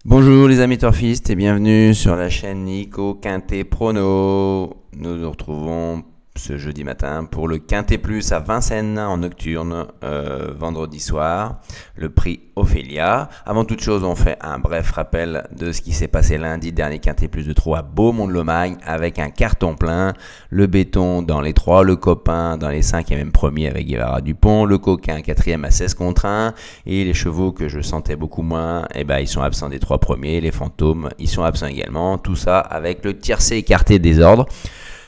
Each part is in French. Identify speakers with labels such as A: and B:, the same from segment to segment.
A: Bonjour les amis turfistes et bienvenue sur la chaîne Nico Quintet Prono. Nous nous retrouvons ce jeudi matin pour le Quintet Plus à Vincennes en nocturne, vendredi soir, le prix Ophélia. Avant toute chose, on fait un bref rappel de ce qui s'est passé lundi dernier Quintet Plus de Troyes à Beaumont-de-Lomagne avec un carton plein, le béton dans les 3, le copain dans les 5 et même premier avec Guevara Dupont, le coquin 4e à 16 contre 1 et les chevaux que je sentais beaucoup moins, ils sont absents des 3 premiers, les fantômes, ils sont absents également, tout ça avec le tiercé écarté des ordres.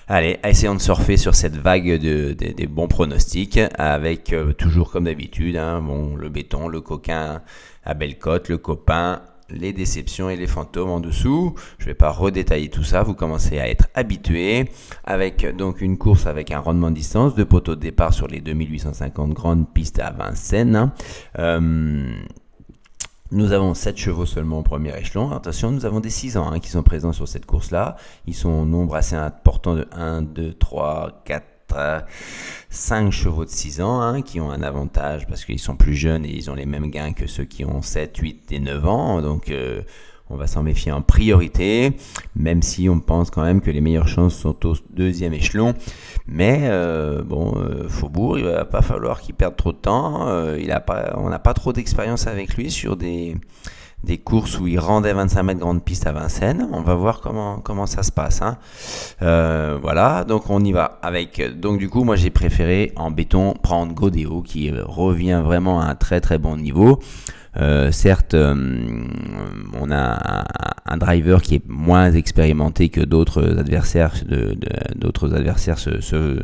A: Allez, essayons de surfer sur cette vague des bons pronostics avec toujours comme d'habitude, le béton, le coquin à belle cote, le copain, les déceptions et les fantômes en dessous. Je ne vais pas redétailler tout ça, vous commencez à être habitués avec donc une course avec un rendement de distance, 2 poteaux de départ sur les 2850 grandes pistes à Vincennes. Nous avons 7 chevaux seulement au premier échelon. Attention, nous avons des 6 ans qui sont présents sur cette course-là. Ils sont au nombre assez important de 1, 2, 3, 4, 5 chevaux de 6 ans qui ont un avantage parce qu'ils sont plus jeunes et ils ont les mêmes gains que ceux qui ont 7, 8 et 9 ans. Donc, on va s'en méfier en priorité, même si on pense quand même que les meilleures chances sont au deuxième échelon. Mais Faubourg, il va pas falloir qu'il perde trop de temps. On n'a pas trop d'expérience avec lui sur des courses où il rendait 25 mètres grande piste à Vincennes. On va voir comment ça se passe. Voilà, donc on y va avec. Donc du coup, moi j'ai préféré en béton prendre Godéo qui revient vraiment à un très très bon niveau. Certes, on a un driver qui est moins expérimenté que d'autres adversaires ce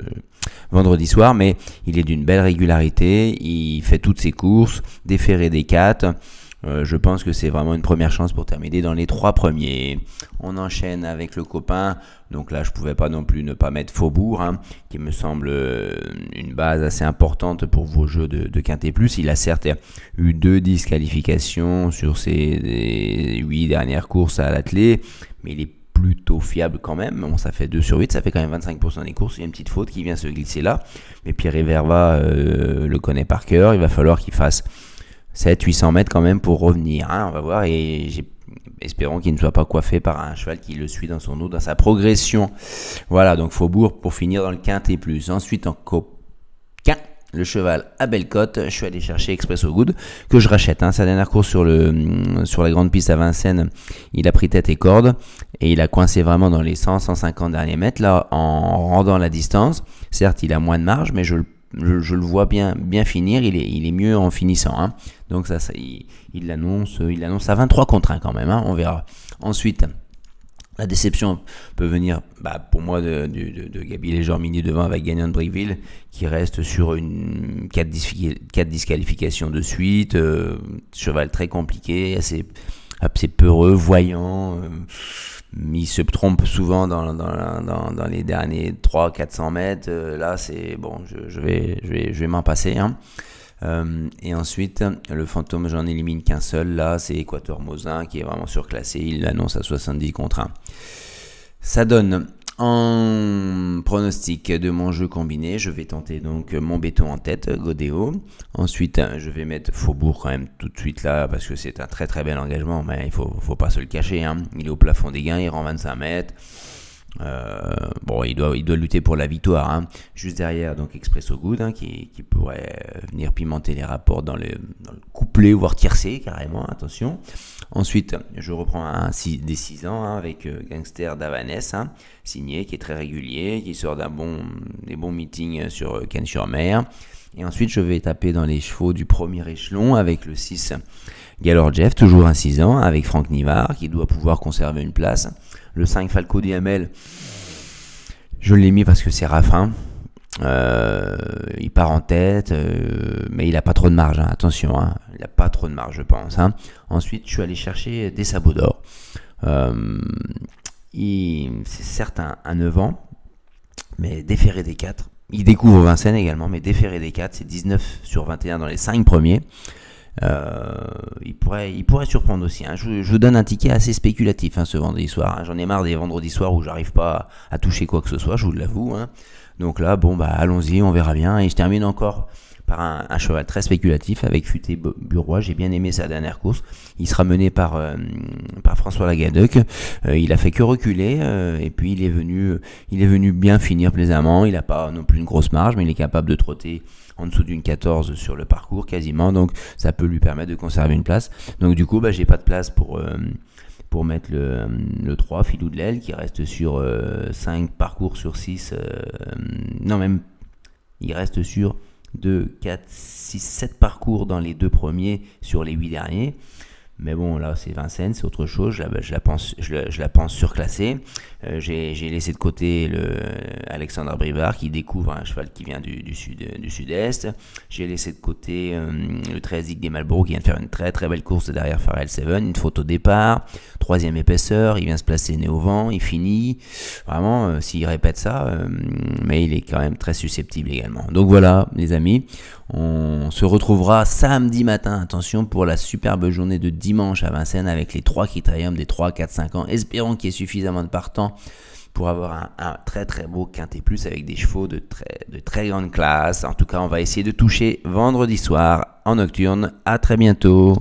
A: vendredi soir, mais il est d'une belle régularité, il fait toutes ses courses, déféré des 4. Je pense que c'est vraiment une première chance pour terminer dans les 3 premiers. On enchaîne avec le copain. Donc là, je pouvais pas non plus ne pas mettre Faubourg, qui me semble une base assez importante pour vos jeux de Quintet Plus. Il a certes eu 2 disqualifications sur ses 8 dernières courses à l'attelé, mais il est plutôt fiable quand même. Bon, ça fait 2 sur 8, ça fait quand même 25% des courses. Il y a une petite faute qui vient se glisser là. Mais Pierre Verva le connaît par cœur. Il va falloir qu'il fasse 700-800 mètres quand même pour revenir, on va voir, et espérons qu'il ne soit pas coiffé par un cheval qui le suit dans son eau, dans sa progression. Voilà, donc Faubourg pour finir dans le Quintet Plus. Ensuite en coquin, le cheval à belle cote, je suis allé chercher Expresso Good, que je rachète. Sa dernière course sur la grande piste à Vincennes, il a pris tête et corde, et il a coincé vraiment dans les 100-150 derniers mètres, là, en rendant la distance. Certes, il a moins de marge, mais je le vois bien finir, il est mieux en finissant. Donc ça il l'annonce à 23 contre 1 quand même, on verra. Ensuite, la déception peut venir pour moi de Gabi Légormini devant avec Gagnon de Brickville qui reste sur une 4 disqualifications de suite, cheval très compliqué, assez peureux, voyant, il se trompe souvent dans les derniers 300-400 mètres. Là, c'est bon, je vais m'en passer. Et ensuite, le fantôme, j'en élimine qu'un seul. Là, c'est Équateur Mosin qui est vraiment surclassé. Il l'annonce à 70 contre 1. Ça donne en pronostic de mon jeu combiné, je vais tenter donc mon béton en tête, Godéo. Ensuite, je vais mettre Faubourg quand même tout de suite là, parce que c'est un très très bel engagement, mais il faut pas se le cacher. Il est au plafond des gains, il rend 25 mètres. Il doit lutter pour la victoire. Juste derrière, donc Expresso Good, qui pourrait venir pimenter les rapports dans le couplet, voire tiercé carrément, attention. Ensuite, je reprends des 6 ans avec Gangster d'Avanès, signé, qui est très régulier, qui sort des bons meetings sur Cannes-sur-Mer. Et ensuite, je vais taper dans les chevaux du premier échelon avec le 6 Galore Jeff, toujours un 6 ans, avec Franck Nivard, qui doit pouvoir conserver une place. Le 5 Falco Diamel, je l'ai mis parce que c'est Raffin. Il part en tête, mais il n'a pas trop de marge, attention, il n'a pas trop de marge, je pense. Ensuite, je suis allé chercher des sabots d'or. C'est certes un 9 ans, mais déféré des 4. Il découvre Vincennes également, mais déféré des 4, c'est 19 sur 21 dans les 5 premiers. Il pourrait surprendre aussi. Je vous donne un ticket assez spéculatif ce vendredi soir. J'en ai marre des vendredis soirs où j'arrive pas à toucher quoi que ce soit, je vous l'avoue. Donc là, allons-y, on verra bien. Et je termine encore par un cheval très spéculatif avec Futé Burois. J'ai bien aimé sa dernière course. Il sera mené par François Lagadec. Il a fait que reculer et puis il est venu bien finir plaisamment. Il n'a pas non plus une grosse marge, mais il est capable de trotter en dessous d'une 14 sur le parcours quasiment, donc ça peut lui permettre de conserver une place. Donc du coup, j'ai pas de place pour mettre le 3, Filou de l'aile, qui reste sur 5 parcours sur 6. Non, même, il reste sur 2, 4, 6, 7 parcours dans les 2 premiers sur les 8 derniers. Mais bon, là, c'est Vincennes, c'est autre chose. Je la pense surclassée. J'ai laissé de côté Alexandre Brivard qui découvre un cheval qui vient du sud-est. J'ai laissé de côté le 13 Zig des Malboro qui vient de faire une très très belle course derrière Pharrell Seven. Une faute au départ, 3e épaisseur, il vient se placer nez au vent, il finit. Vraiment, s'il répète ça, mais il est quand même très susceptible également. Donc voilà, les amis, on se retrouvera samedi matin, attention, pour la superbe journée de dimanche à Vincennes avec les 3 critériums des 3, 4, 5 ans. Espérons qu'il y ait suffisamment de partants pour avoir un très très beau quintet plus avec des chevaux de très grande classe. En tout cas, on va essayer de toucher vendredi soir en nocturne. À très bientôt.